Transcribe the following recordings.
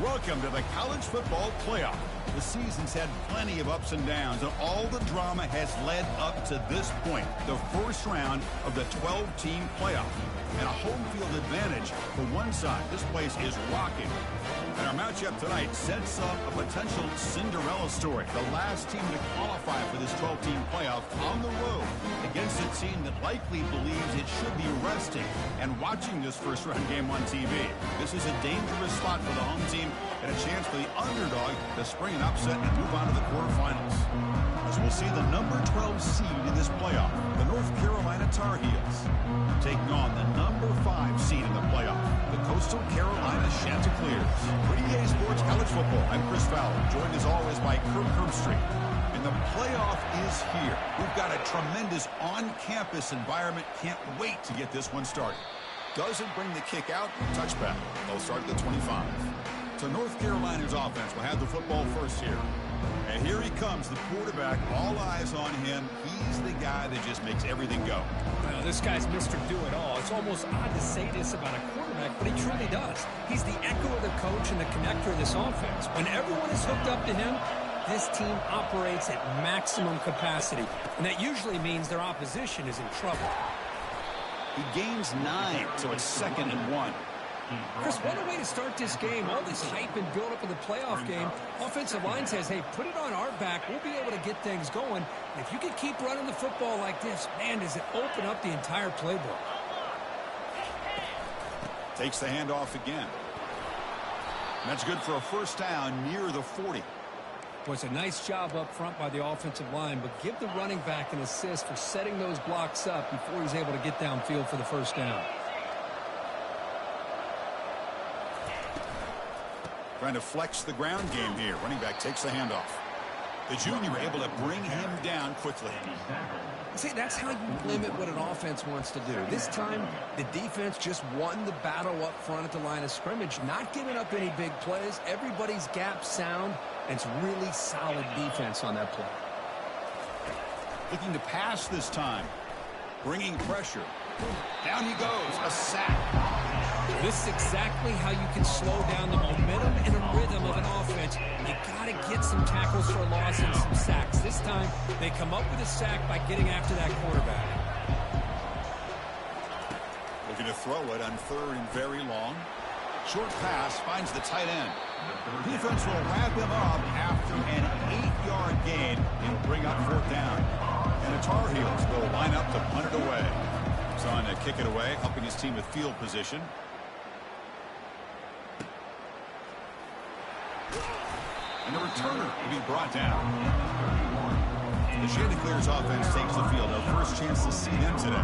Welcome to the college football playoff. The season's had plenty of ups and downs, and all the drama has led up to this point, the first round of the 12-team playoff. And a home field advantage for one side. This place is rocking. And our matchup tonight sets up a potential Cinderella story. The last team to qualify for this 12-team playoff on the road against a team that likely believes it should be resting and watching this first-round game on TV. This is a dangerous spot for the home team and a chance for the underdog to spring an upset and move on to the quarterfinals. As we'll see the number 12 seed in this playoff, the North Carolina Tar Heels, taking on the number 5 seed in the playoff, the Coastal Carolina Chanticleers. For EA Sports College Football, I'm Chris Fowler, joined as always by Kirk Herbstreit. And the playoff is here. We've got a tremendous on-campus environment. Can't wait to get this one started. Doesn't bring the kick out. Touchback. They'll start at the 25. So North Carolina's offense will have the football first here. And here he comes, the quarterback. All eyes on him. He's the guy that just makes everything go. Well, this guy's Mr. Do-It-All. It's almost odd to say this about a quarterback, but he truly does. He's the echo of the coach and the connector of this offense. When everyone is hooked up to him, this team operates at maximum capacity, and that usually means their opposition is in trouble. He gains 9, so it's 2nd and 1. Chris, what a way to start this game. All this hype and build-up of the playoff game. Offensive line says, hey, put it on our back. We'll be able to get things going. And if you can keep running the football like this, man, does it open up the entire playbook. Takes the handoff again. That's good for a first down near the 40. Was a nice job up front by the offensive line, but give the running back an assist for setting those blocks up before he's able to get downfield for the first down. Trying to flex the ground game here. Running back takes the handoff. The junior able to bring him down quickly. See, that's how you limit what an offense wants to do. This time, the defense just won the battle up front at the line of scrimmage, not giving up any big plays. Everybody's gap sound, and it's really solid defense on that play. Looking to pass this time. Bringing pressure. Down he goes. A sack. This is exactly how you can slow down the momentum and a rhythm of an offense. You got to get some tackles for a loss and some sacks. This time, they come up with a sack by getting after that quarterback. Looking to throw it on 3rd and very long. Short pass finds the tight end. Defense will wrap him up after an 8-yard gain. It'll bring up 4th down. And the Tar Heels will line up to punt it away. He's on to kick it away, helping his team with field position. And the returner will be brought down. The Chanticleers offense takes the field. Our first chance to see them today.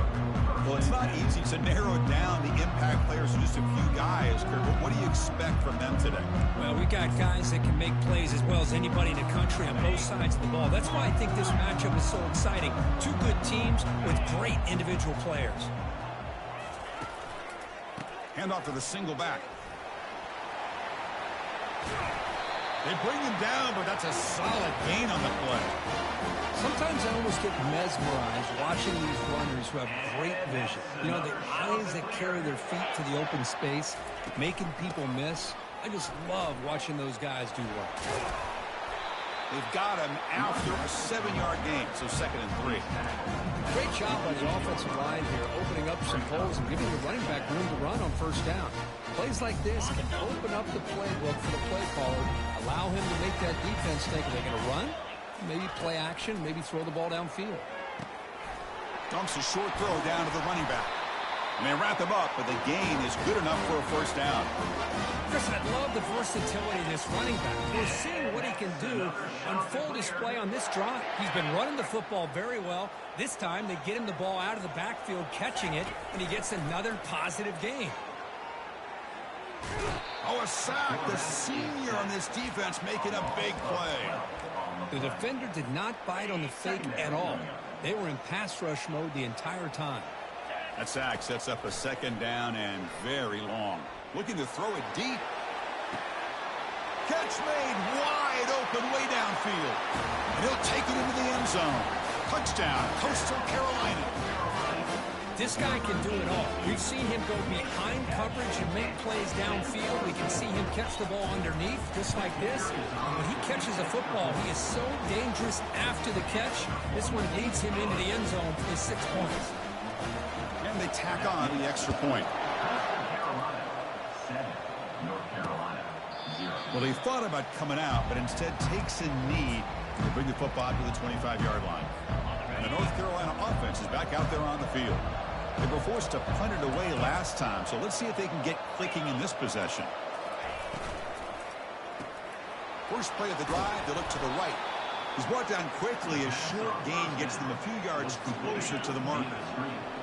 Well, it's not easy to narrow down the impact players to just a few guys, Kurt, but what do you expect from them today? Well, we got guys that can make plays as well as anybody in the country on both sides of the ball. That's why I think this matchup is so exciting. Two good teams with great individual players. Handoff to the single back. They bring him down, but that's a solid gain on the play. Sometimes I almost get mesmerized watching these runners who have great vision. You know, the eyes that carry their feet to the open space, making people miss. I just love watching those guys do work. They've got him after a 7-yard gain, so 2nd and 3. Great job by the offensive line here, opening up some holes and giving the running back room to run on first down. Plays like this can open up the playbook for the play caller, allow him to make that defense think, are they going to run? Maybe play action, maybe throw the ball downfield. Dumps a short throw down to the running back. And they wrap him up, but the gain is good enough for a first down. Chris, I love the versatility of this running back. We're seeing what he can do on full display on this drive. He's been running the football very well. This time, they get him the ball out of the backfield, catching it, and he gets another positive gain. Oh, a sack. The senior on this defense making a big play. The defender did not bite on the fake at all. They were in pass rush mode the entire time. That sack sets up a 2nd down and very long. Looking to throw it deep. Catch made wide open way downfield. And he'll take it into the end zone. Touchdown, Coastal Carolina. This guy can do it all. We've seen him go behind coverage and make plays downfield. We can see him catch the ball underneath, just like this. And when he catches a football, he is so dangerous after the catch. This one leads him into the end zone for 6 points. And they tack on the extra point. Well, he thought about coming out, but instead takes a knee to bring the football to the 25-yard line. And the North Carolina offense is back out there on the field. They were forced to punt it away last time, so let's see if they can get clicking in this possession. First play of the drive, they look to the right. He's brought down quickly. A short gain gets them a few yards closer to the marker.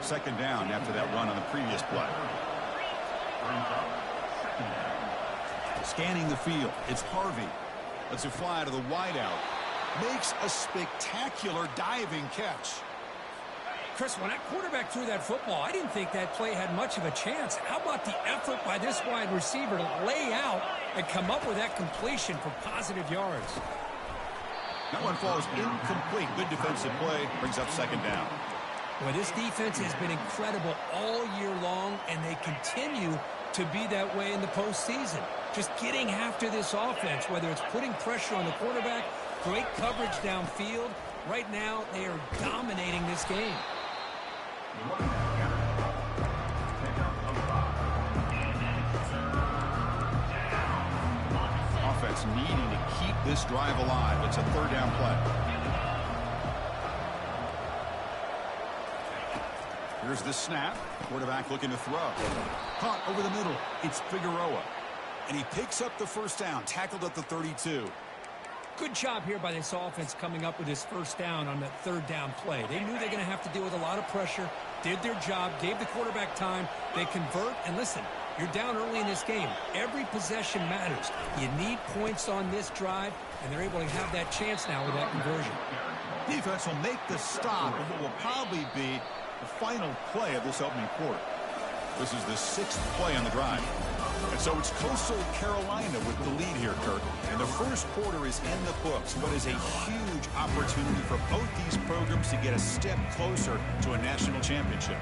Second down after that run on the previous play. Scanning the field, it's Harvey. Lets it fly to the wideout. Makes a spectacular diving catch. Chris, when that quarterback threw that football, I didn't think that play had much of a chance. How about the effort by this wide receiver to lay out and come up with that completion for positive yards? That one falls incomplete. Good defensive play. Brings up second down. Well, this defense has been incredible all year long, and they continue to be that way in the postseason. Just getting after this offense, whether it's putting pressure on the quarterback, great coverage downfield. Right now, they are dominating this game. Offense needing to keep this drive alive. It's a third down play. Here's the snap. Quarterback looking to throw. Caught over the middle. It's Figueroa. And he picks up the first down. Tackled at the 32. Good job here by this offense coming up with his first down on that third down play. They knew they were going to have to deal with a lot of pressure, did their job, gave the quarterback time. They convert, and listen, you're down early in this game. Every possession matters. You need points on this drive, and they're able to have that chance now with that conversion. Defense will make the stop of what will probably be the final play of this opening quarter. This is the 6th play on the drive. And so it's Coastal Carolina with the lead here, Kirk. And the first quarter is in the books, but is a huge opportunity for both these programs to get a step closer to a national championship.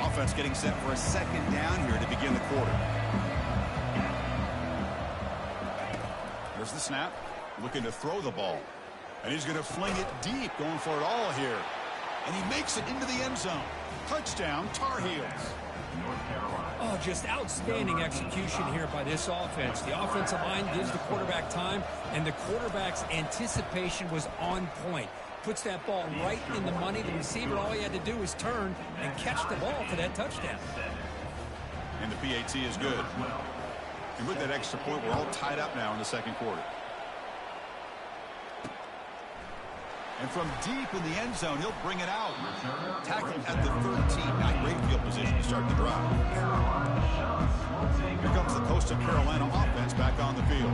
Offense getting set for a second down here to begin the quarter. Here's the snap. Looking to throw the ball. And he's going to fling it deep, going for it all here. And he makes it into the end zone. Touchdown, Tar Heels. Oh, just outstanding execution here by this offense. The offensive line gives the quarterback time, and the quarterback's anticipation was on point. Puts that ball right in the money. The receiver, all he had to do was turn and catch the ball for that touchdown. And the PAT is good. And with that extra point, we're all tied up now in the second quarter. And from deep in the end zone, he'll bring it out. Tackled at the 13. Not great field position to start the drive. Here comes the Coastal Carolina offense back on the field.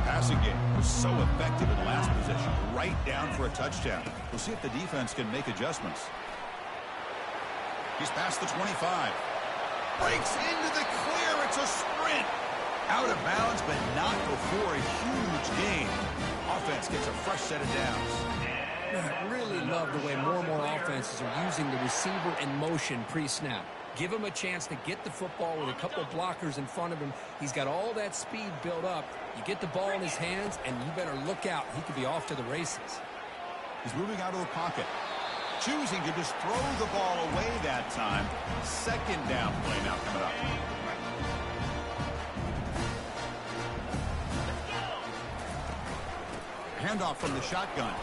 Passing game was so effective in the last possession. Right down for a touchdown. We'll see if the defense can make adjustments. He's past the 25. Breaks into the clear. It's a sprint. Out of bounds, but not before a huge gain. Offense gets a fresh set of downs. I really love the way more and more offenses are using the receiver in motion pre-snap. Give him a chance to get the football with a couple of blockers in front of him. He's got all that speed built up. You get the ball in his hands, and you better look out. He could be off to the races. He's moving out of the pocket. Choosing to just throw the ball away that time. Second down play now coming up. Handoff from the shotgun.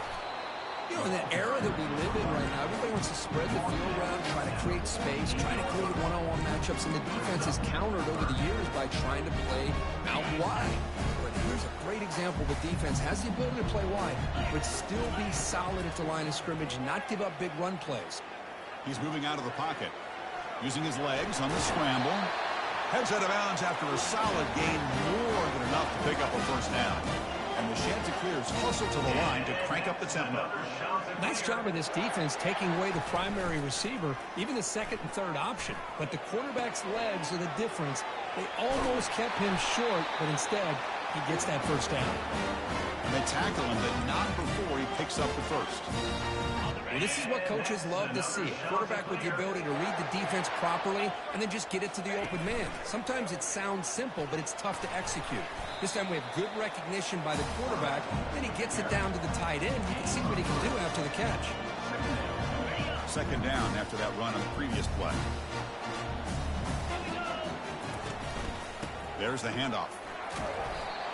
You know, in the era that we live in right now, everybody wants to spread the field around, try to create space, try to create one-on-one matchups, and the defense has countered over the years by trying to play out wide. But here's a great example. The defense has the ability to play wide, but still be solid at the line of scrimmage and not give up big run plays. He's moving out of the pocket, using his legs on the scramble. Heads out of bounds after a solid gain, more than enough to pick up a first down. And the Chanticleers hustle to the line to crank up the tempo. Nice job of this defense taking away the primary receiver, even the second and third option. But the quarterback's legs are the difference. They almost kept him short, but instead he gets that first down. And they tackle him, but not before he picks up the first. Well, this is what coaches love to see. A quarterback with the ability to read the defense properly and then just get it to the open man. Sometimes it sounds simple, but it's tough to execute. This time we have good recognition by the quarterback. Then he gets it down to the tight end. You can see what he can do after the catch. Second down after that run on the previous play. There's the handoff.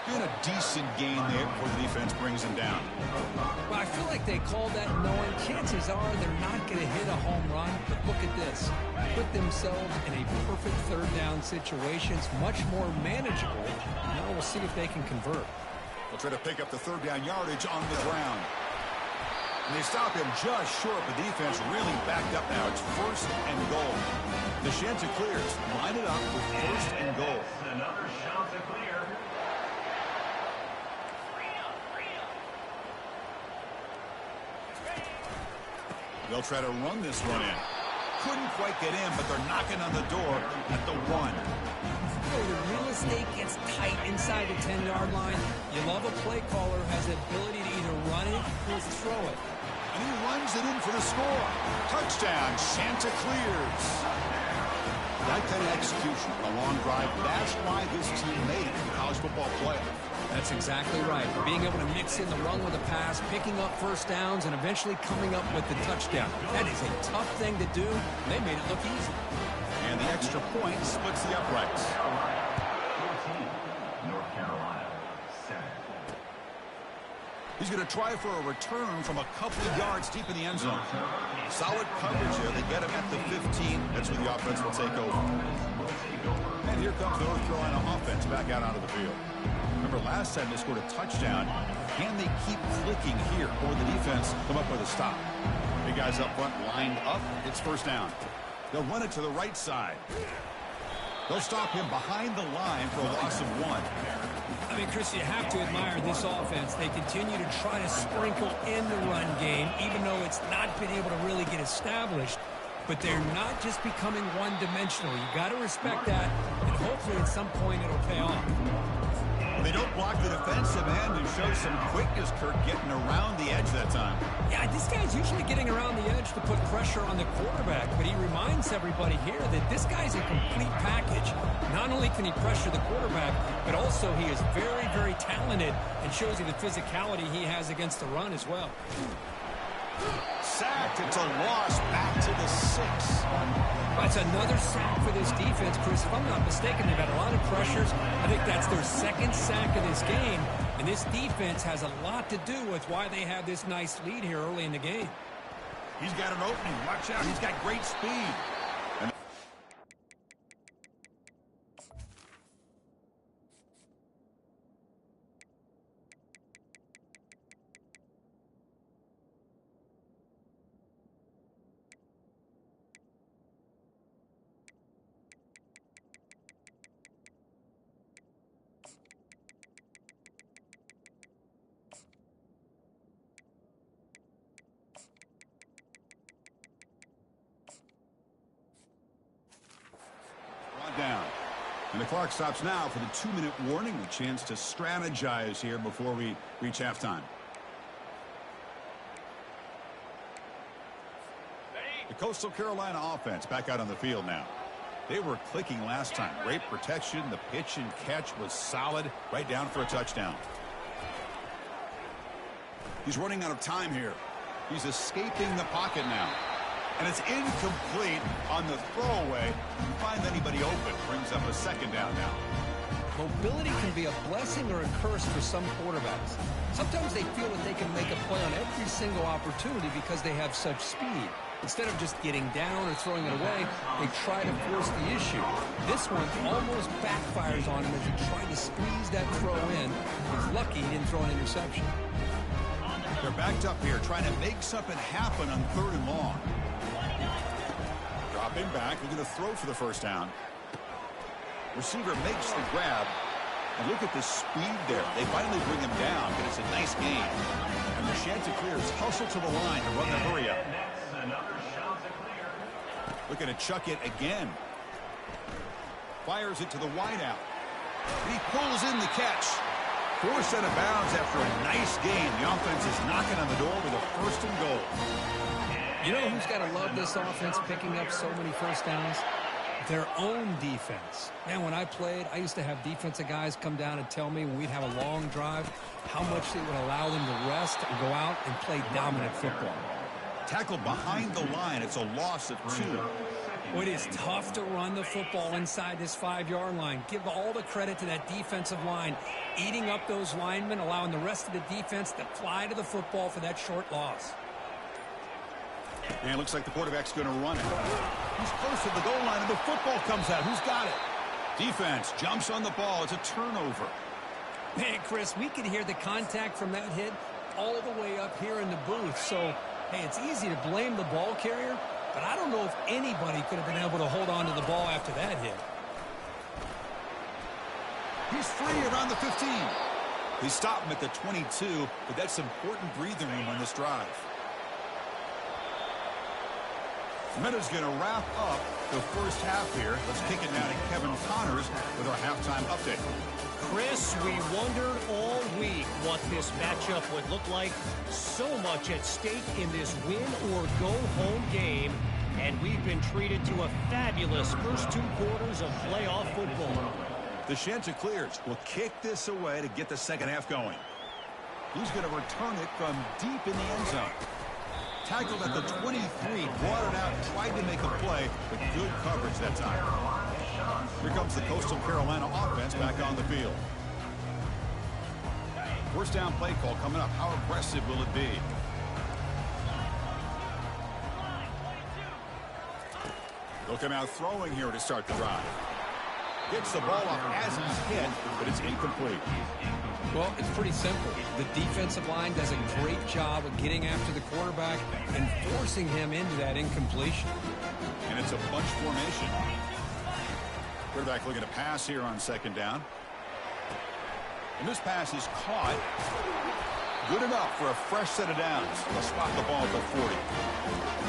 And a decent gain there before the defense brings him down. Well, I feel like they called that knowing chances are they're not going to hit a home run. But look at this. Put themselves in a perfect third down situation. It's much more manageable. Now we'll see if they can convert. They'll try to pick up the third down yardage on the ground. And they stop him just short. The defense really backed up now. It's first and goal. The Chanticleers line it up with first and goal. Another Chanticleer. They'll try to run this one in. Couldn't quite get in, but they're knocking on the door at the 1. The real estate gets tight inside the 10-yard line. You love a play caller who has the ability to either run it or throw it. And he runs it in for the score. Touchdown, Chanticleers. That kind of execution on a long drive, that's why this team made it to the college football playoff. That's exactly right. Being able to mix in the run with a pass, picking up first downs, and eventually coming up with the touchdown. That is a tough thing to do. They made it look easy. And the extra point splits the uprights. 14, North Carolina, 7. He's going to try for a return from a couple of yards deep in the end zone. Solid coverage here. They get him at the 15. That's where the offense will take over. And here comes the North Carolina offense back out onto the field. Remember, last time they scored a touchdown. Can they keep clicking here, or the defense come up with a stop? Big guys up front lined up. It's first down. They'll run it to the right side. They'll stop him behind the line for a loss of 1. I mean, Chris, you have to admire this offense. They continue to try to sprinkle in the run game, even though it's not been able to really get established. But they're not just becoming one-dimensional. You got to respect that, and hopefully at some point it'll pay off. They don't block the defensive end and show some quickness, Kirk, getting around the edge that time. Yeah, this guy's usually getting around the edge to put pressure on the quarterback, but he reminds everybody here that this guy's a complete package. Not only can he pressure the quarterback, but also he is very, very talented and shows you the physicality he has against the run as well. Sacked. It's a loss back to the 6. That's another sack for this defense, Chris. If I'm not mistaken, they've had a lot of pressures. I think that's their second sack of this game. And this defense has a lot to do with why they have this nice lead here early in the game. He's got an opening. Watch out. He's got great speed. Down. And the clock stops now for the 2-minute warning. A chance to strategize here before we reach halftime. The Coastal Carolina offense back out on the field now. They were clicking last time. Great protection. The pitch and catch was solid. Right down for a touchdown. He's running out of time here. He's escaping the pocket now. And it's incomplete on the throwaway. Find anybody open. Brings up a second down now. Mobility can be a blessing or a curse for some quarterbacks. Sometimes they feel that they can make a play on every single opportunity because they have such speed. Instead of just getting down or throwing it away, they try to force the issue. This one almost backfires on him as he tried to squeeze that throw in. He's lucky he didn't throw an interception. They're backed up here trying to make something happen on 3rd and long. Dropping back, looking to throw for the first down. Receiver makes the grab. And look at the speed there. They finally bring him down, but it's a nice gain. And the Chanticleers hustle to the line to run the hurry up. Looking to chuck it again. Fires it to the wideout. And he pulls in the catch. Forced out of bounds after a nice gain. The offense is knocking on the door with a first and goal. You know who's got to love this offense picking up so many first downs? Their own defense. Man, when I played, I used to have defensive guys come down and tell me when we'd have a long drive how much it would allow them to rest and go out and play dominant football. Tackled behind the line. It's a loss of 2. Well, it is tough to run the football inside this 5-yard line. Give all the credit to that defensive line, eating up those linemen, allowing the rest of the defense to fly to the football for that short loss. And it looks like the quarterback's going to run it. He's close to the goal line, and the football comes out. Who's got it? Defense jumps on the ball. It's a turnover. Man, Chris, we could hear the contact from that hit all the way up here in the booth. So, hey, it's easy to blame the ball carrier, but I don't know if anybody could have been able to hold on to the ball after that hit. He's free around the 15. They stop him at the 22, but that's important breathing room on this drive. Meadows going to wrap up the first half here. Let's kick it now to Kevin Connors with our halftime update. Chris, we wondered all week what this matchup would look like. So much at stake in this win-or-go-home game, and we've been treated to a fabulous first 2 quarters of playoff football. The Chanticleers will kick this away to get the second half going. He's going to return it from deep in the end zone. Tackled at the 23, brought it out, tried to make a play, but good coverage that time. Here comes the Coastal Carolina offense back on the field. First down play call coming up. How aggressive will it be? They'll come out throwing here to start the drive. Gets the ball off as he's hit, but it's incomplete. Well, it's pretty simple. The defensive line does a great job of getting after the quarterback and forcing him into that incompletion. And it's a bunch formation. Quarterback looking to pass here on second down. And this pass is caught. Good enough for a fresh set of downs. They'll spot the ball at the 40.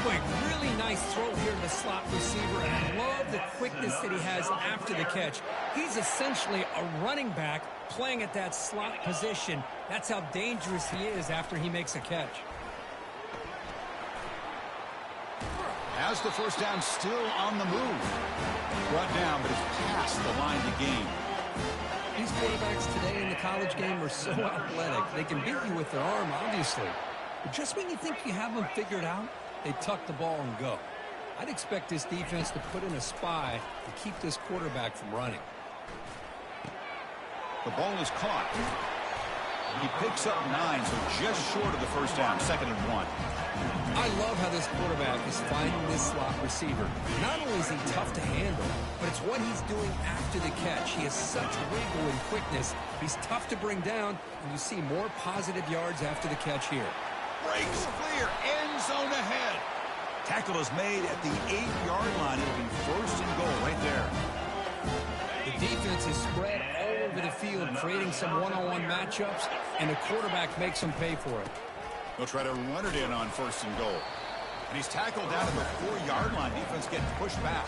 Boy, really nice throw here to the slot receiver, and I love the quickness that he has after the catch. He's essentially a running back playing at that slot position. That's how dangerous he is after he makes a catch. Has the first down, still on the move. Brought down, but it's past the line to gain. These quarterbacks today in the college game are so athletic. They can beat you with their arm, obviously. But just when you think you have them figured out, they tuck the ball and go. I'd expect this defense to put in a spy to keep this quarterback from running. The ball is caught. He picks up 9, so just short of the first down, 2nd and 1. I love how this quarterback is finding this slot receiver. Not only is he tough to handle, but it's what he's doing after the catch. He has such wiggle and quickness. He's tough to bring down, and you see more positive yards after the catch here. Breaks clear, end zone ahead. Tackle is made at the 8-yard line. It'll be first and goal right there. The defense is spread all over the field, creating some one-on-one matchups, and the quarterback makes them pay for it. They'll try to run it in on first and goal. And he's tackled down at the 4-yard line. Defense getting pushed back.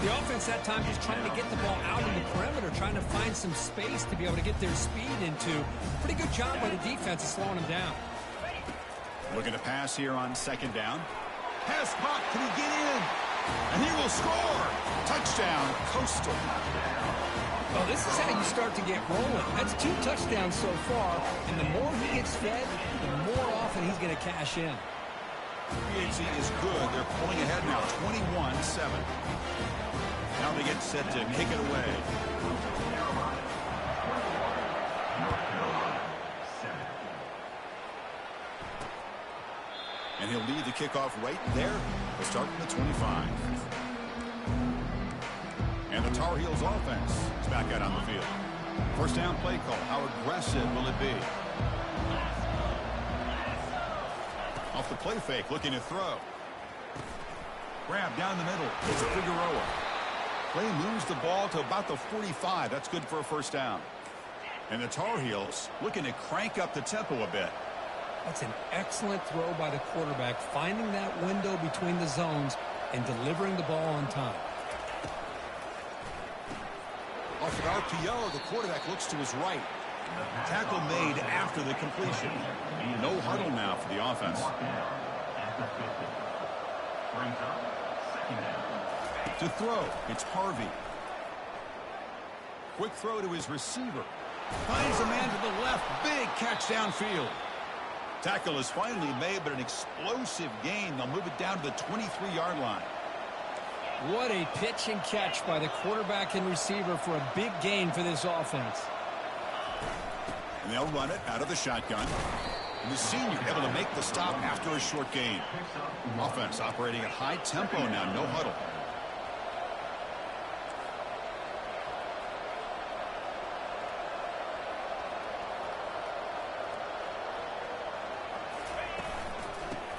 The offense that time just trying to get the ball out in the perimeter, trying to find some space to be able to get their speed into. Pretty good job by the defense of slowing them down. Looking to pass here on second down. Pass caught. Can he get in? And he will score. Touchdown, Coastal. Well, this is how you start to get rolling. That's 2 touchdowns so far, and the more he gets fed, the more often he's going to cash in. PHC is good. They're pulling ahead now, 21-7. Now they get set to kick it away. And he'll lead the kickoff right there. We'll start from the 25. And the Tar Heels offense is back out on the field. First down play call. How aggressive will it be? Off the play fake, looking to throw. Grab down the middle. It's a Figueroa. Play moves the ball to about the 45. That's good for a first down. And the Tar Heels looking to crank up the tempo a bit. That's an excellent throw by the quarterback, finding that window between the zones and delivering the ball on time. Off an RPO, the quarterback looks to his right. Tackle made after the completion. No huddle now for the offense. To throw, it's Harvey. Quick throw to his receiver. Finds a man to the left. Big catch downfield. Tackle is finally made, but an explosive gain. They'll move it down to the 23-yard line. What a pitch and catch by the quarterback and receiver for a big gain for this offense. And they'll run it out of the shotgun. And the senior able to make the stop after a short gain. Offense operating at high tempo now, no huddle.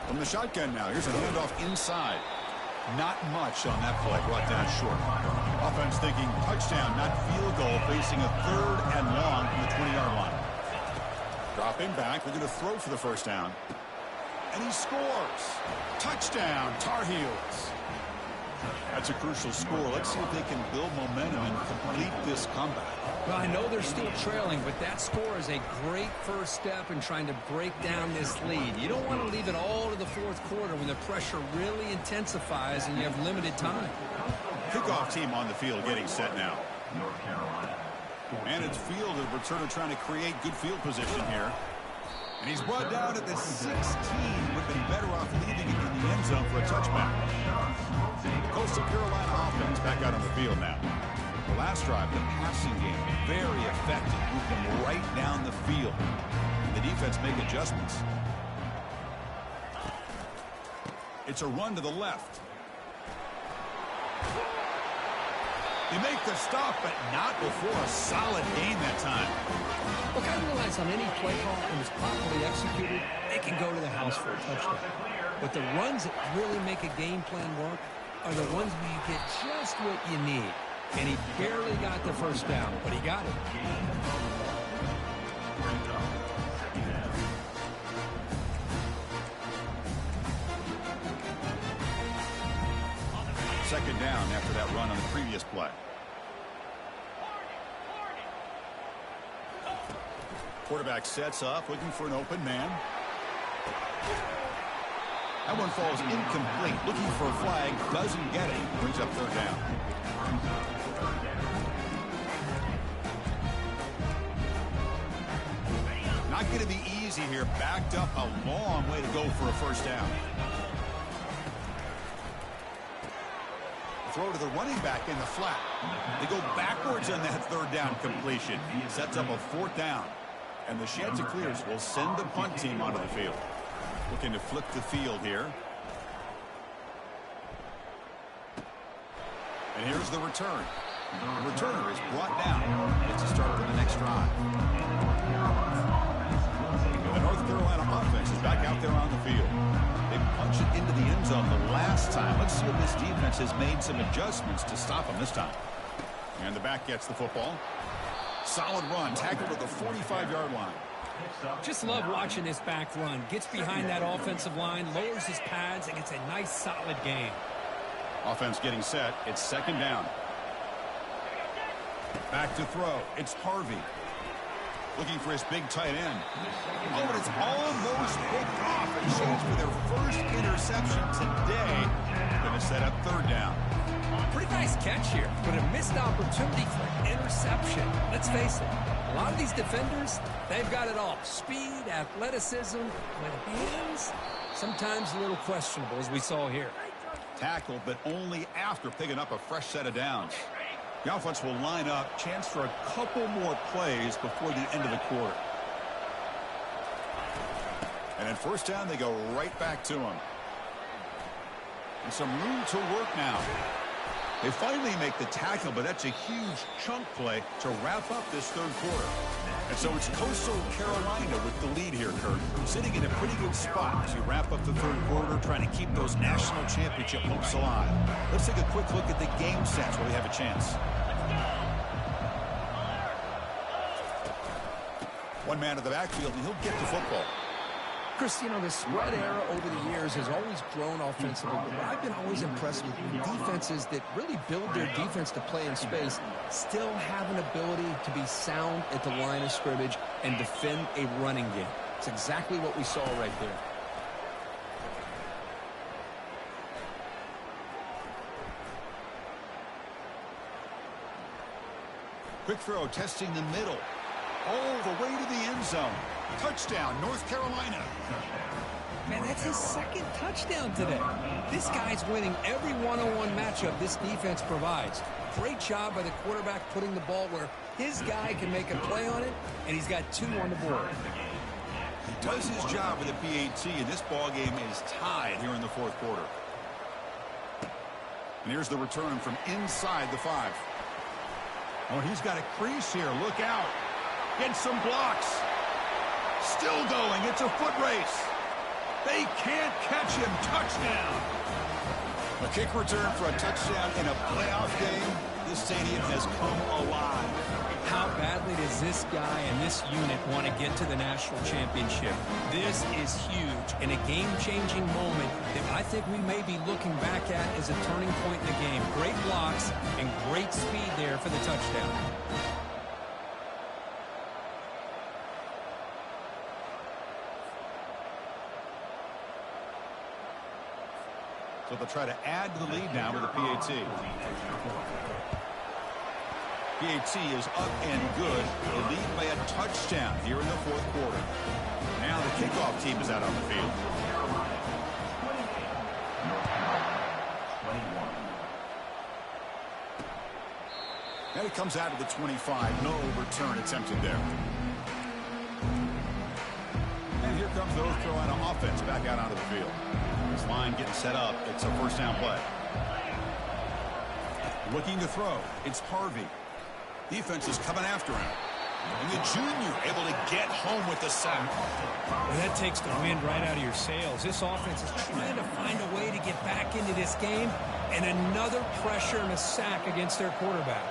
From the shotgun now, here's a handoff inside. Not much on that play, brought down short. Offense thinking touchdown, not field goal, facing a 3rd and long from the 20-yard line. Dropping back, they're going to throw for the first down. And he scores. Touchdown, Tar Heels. That's a crucial score. Let's see if they can build momentum and complete this comeback. Well, I know they're still trailing, but that score is a great first step in trying to break down this lead. You don't want to leave it all to the fourth quarter when the pressure really intensifies and you have limited time. Kickoff team on the field getting set now. And it's field, the returner trying to create good field position here. And he's brought down at the 16. Would have been better off leaving it in the end zone for a touchback. Coastal Carolina offense back out on the field now. The last drive, the passing game, very effective. Moved them right down the field. The defense make adjustments. It's a run to the left. They make the stop, but not before a solid gain that time. Look, I realize on any play call, when it's properly executed, they can go to the house for a touchdown. But the runs that really make a game plan work are the ones where you get just what you need. And he barely got the first down, but he got it. Second down after that run on the previous play. Quarterback sets up, looking for an open man. That one falls incomplete. Looking for a flag, doesn't get it. Brings up third down. Not going to be easy here. Backed up a long way to go for a first down. Throw to the running back in the flat. They go backwards on that third down completion. Sets up a fourth down. And the Chanticleers will send the punt team onto the field. Looking to flip the field here. And here's the return. The returner is brought down. It's a start for the next drive. The North Carolina offense is back out there on the field. They punch it into the end zone the last time. Let's see if this defense has made some adjustments to stop them this time. And the back gets the football. Solid run, tackled at the 45-yard line. Just love watching this back run. Gets behind that offensive line, lowers his pads, and gets a nice solid gain. Offense getting set. It's second down. Back to throw. It's Harvey. Looking for his big tight end. Oh, and it's almost picked off. A chance for their first interception today. Going to set up third down. Pretty nice catch here, but a missed opportunity for an interception. Let's face it, a lot of these defenders, they've got it all. Speed, athleticism, but hands, sometimes a little questionable, as we saw here. Tackled, but only after picking up a fresh set of downs. The offense will line up. Chance for a couple more plays before the end of the quarter. And at first down, they go right back to him. And some room to work now. They finally make the tackle, but that's a huge chunk play to wrap up this third quarter. And so it's Coastal Carolina with the lead here, Kurt. Sitting in a pretty good spot as you wrap up the third quarter, trying to keep those national championship hopes alive. Let's take a quick look at the game stats where we have a chance. One man in the backfield, and he'll get the football. Chris, you know, the spread era over the years has always grown offensively, but I've been always impressed with defenses that really build their defense to play in space, still have an ability to be sound at the line of scrimmage and defend a running game. It's exactly what we saw right there. Quick throw, testing the middle. All the way to the end zone. Touchdown, North Carolina. Man, that's his second touchdown today. This guy's winning every one-on-one matchup this defense provides. Great job by the quarterback putting the ball where his guy can make a play on it, and he's got 2 on the board. He does his job with the PAT, and this ball game is tied here in the fourth quarter. And here's the return from inside the 5. Oh, he's got a crease here. Look out. Get some blocks. Still going. It's a foot race. They can't catch him. Touchdown. A kick return for a touchdown in a playoff game. This stadium has come alive. How badly does this guy and this unit want to get to the national championship? This is huge and a game-changing moment that I think we may be looking back at as a turning point in the game. Great blocks and great speed there for the touchdown. So they'll try to add to the lead now with the PAT. PAT is up and good. They lead by a touchdown here in the fourth quarter. Now the kickoff team is out on the field. And it comes out of the 25. No return attempted there. And here comes the North Carolina offense back out onto the field. This line getting set up. It's a first down play. Looking to throw. It's Harvey. Defense is coming after him. And the junior able to get home with the sack. Well, that takes the wind right out of your sails. This offense is trying to find a way to get back into this game. And another pressure and a sack against their quarterback.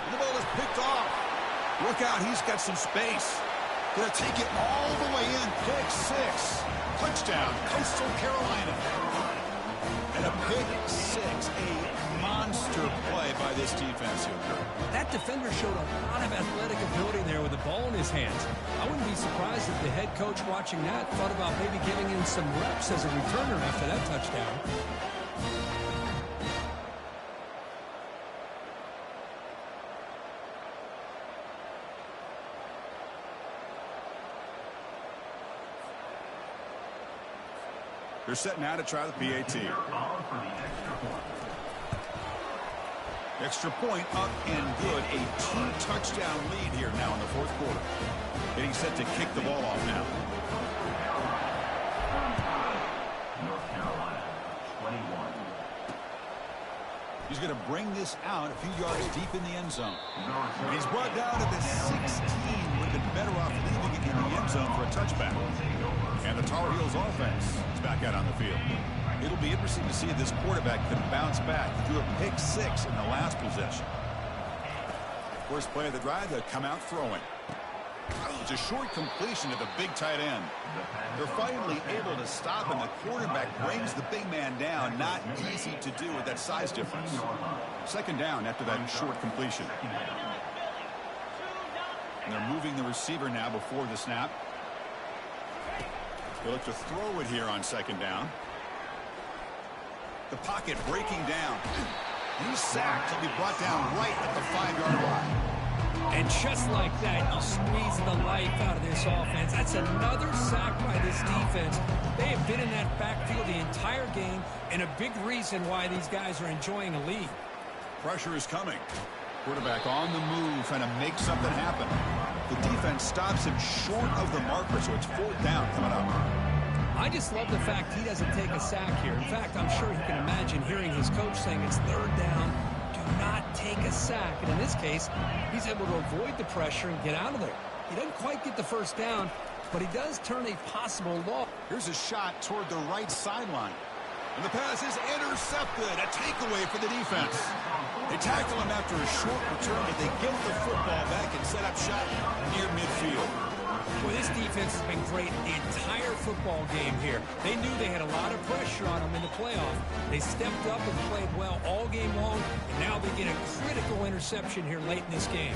The ball is picked off. Look out, he's got some space. Gonna take it all the way in. Pick 6. Touchdown, Coastal Carolina. And a pick 6. A monster play by this defense here. That defender showed a lot of athletic ability there with the ball in his hands. I wouldn't be surprised if the head coach watching that thought about maybe giving him some reps as a returner after that touchdown. They're setting out to try the PAT. Extra point up and good. A 2-touchdown lead here now in the fourth quarter. Getting set to kick the ball off now. North Carolina, 21. He's going to bring this out a few yards deep in the end zone. And he's brought down to the 16. Would have been better off leaving it in the end zone for a touchback. And the Tar Heels offense is back out on the field. It'll be interesting to see if this quarterback can bounce back. He threw a pick 6 in the last possession. First play of the drive, they'll come out throwing. It's a short completion to the big tight end. They're finally able to stop him. The quarterback brings the big man down. Not easy to do with that size difference. Second down after that short completion. And they're moving the receiver now before the snap. They'll look to throw it here on second down. The pocket breaking down. He's sacked. He'll be brought down right at the 5-yard line. And just like that, you squeeze the life out of this offense. That's another sack by this defense. They have been in that backfield the entire game, and a big reason why these guys are enjoying a lead. Pressure is coming. Quarterback on the move, trying to make something happen. The defense stops him short of the marker, so it's fourth down coming up. I just love the fact he doesn't take a sack here. In fact, I'm sure he can imagine hearing his coach saying it's third down. Do not take a sack. And in this case, he's able to avoid the pressure and get out of there. He doesn't quite get the first down, but he does turn a possible loss. Here's a shot toward the right sideline. And the pass is intercepted. A takeaway for the defense. They tackle him after a short return, but they get the football back and set up shop near midfield. field. Well, this defense has been great the entire football game here. They knew they had a lot of pressure on them in the playoff. They stepped up and played well all game long, and now they get a critical interception here late in this game.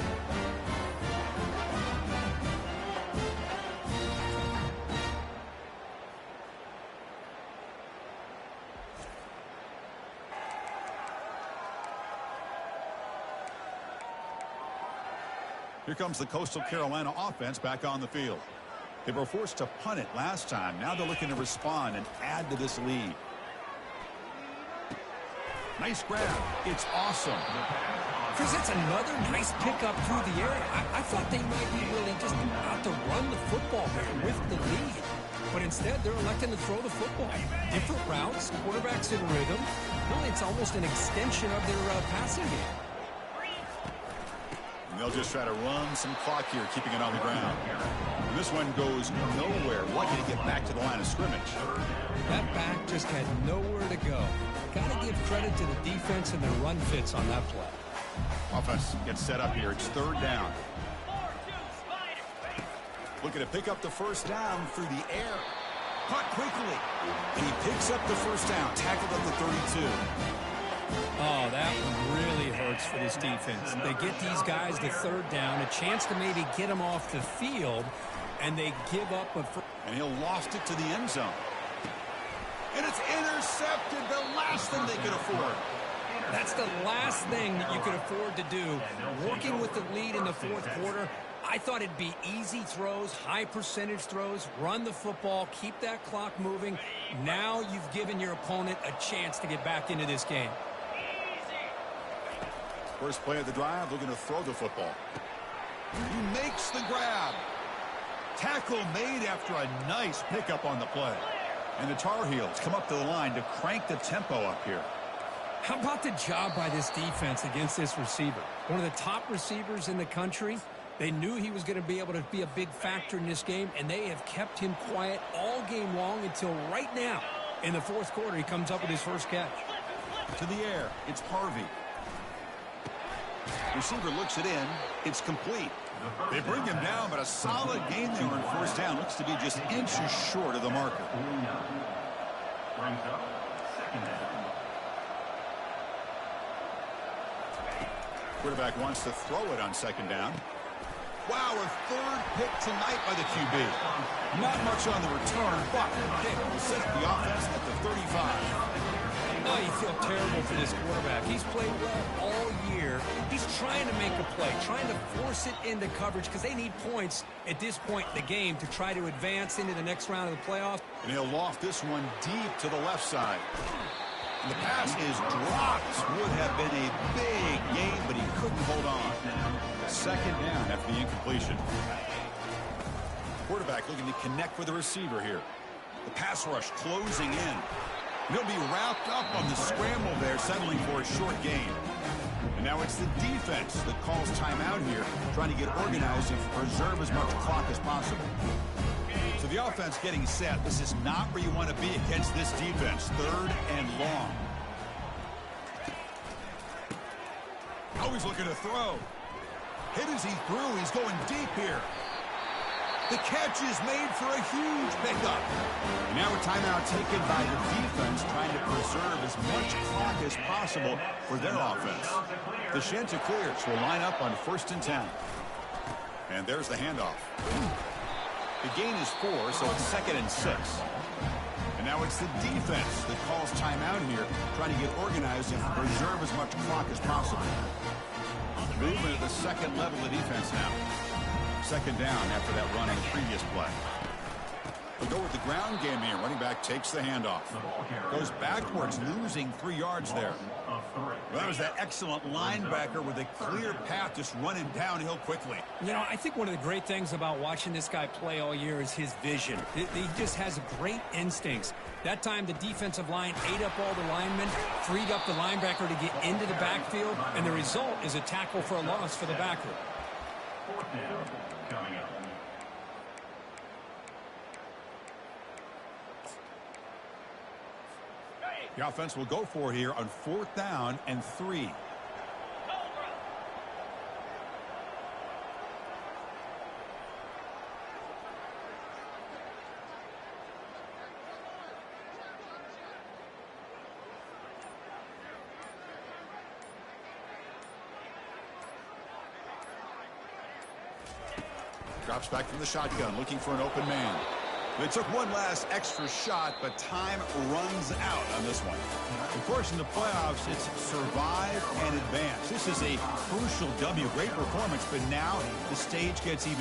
Here comes the Coastal Carolina offense back on the field. They were forced to punt it last time. Now they're looking to respond and add to this lead. Nice grab. It's awesome. Chris, that's another nice pickup through the air. I thought they might be really just about to run the football there with the lead. But instead, they're electing to throw the football. Different routes, quarterbacks in rhythm. Really, it's almost an extension of their passing game. And they'll just try to run some clock here, keeping it on the ground. And this one goes nowhere. Lucky to get back to the line of scrimmage. That back just had nowhere to go. Got to give credit to the defense and their run fits on that play. Offense gets set up here. It's third down. Looking to pick up the first down through the air. Caught quickly. And he picks up the first down. Tackled at the 32. Oh, that one really hurts for this defense. They get these guys the third down, a chance to maybe get them off the field, and they give up a first. And he'll lost it to the end zone. And it's intercepted, the last thing they could afford. That's the last thing that you could afford to do. Working with the lead in the fourth quarter, I thought it'd be easy throws, high percentage throws, run the football, keep that clock moving. Now you've given your opponent a chance to get back into this game. First play of the drive, looking to throw the football. He makes the grab. Tackle made after a nice pickup on the play. And the Tar Heels come up to the line to crank the tempo up here. How about the job by this defense against this receiver? One of the top receivers in the country. They knew he was going to be able to be a big factor in this game, and they have kept him quiet all game long until right now. In the fourth quarter, he comes up with his first catch. To the air, it's Harvey. Receiver looks it in. It's complete. They bring him down, but a solid gain there on first down. Looks to be just inches short of the marker. Brings up second down. Quarterback wants to throw it on second down. Wow, a third pick tonight by the QB. Not much on the return, but they will set up the offense at the 35. Oh, you feel terrible for this quarterback. He's played well all year. He's trying to make a play, trying to force it into coverage because they need points at this point in the game to try to advance into the next round of the playoffs. And he'll loft this one deep to the left side. And the pass is dropped. Would have been a big game, but he couldn't hold on. Second down after the incompletion. Quarterback looking to connect with the receiver here. The pass rush closing in. He'll be wrapped up on the scramble there, settling for a short gain. And now it's the defense that calls timeout here, trying to get organized and preserve as much clock as possible. So the offense getting set. This is not where you want to be against this defense. Third and long. Oh, he's looking to throw. Hit as he threw. He's going deep here. The catch is made for a huge pickup. And now a timeout taken by the defense, trying to preserve as much clock as possible for their offense. The Chanticleers will line up on 1st and 10. And there's the handoff. The gain is 4, so it's 2nd and 6. And now it's the defense that calls timeout here, trying to get organized and preserve as much clock as possible. Movement at the second level of defense now. Second down after that run in the previous play. We'll go with the ground game here. Running back takes the handoff. Goes backwards, losing 3 yards there. Well, that was that excellent linebacker with a clear path, just running downhill quickly. You know, I think one of the great things about watching this guy play all year is his vision. He just has great instincts. That time, the defensive line ate up all the linemen, freed up the linebacker to get into the backfield, and the result is a tackle for a loss for the backer. Fourth down coming up. The offense will go for it here on 4th down and 3. Drops back from the shotgun, looking for an open man. They took one last extra shot, but time runs out on this one. Of course, in the playoffs, it's survive and advance. This is a crucial W. Great performance, but now the stage gets even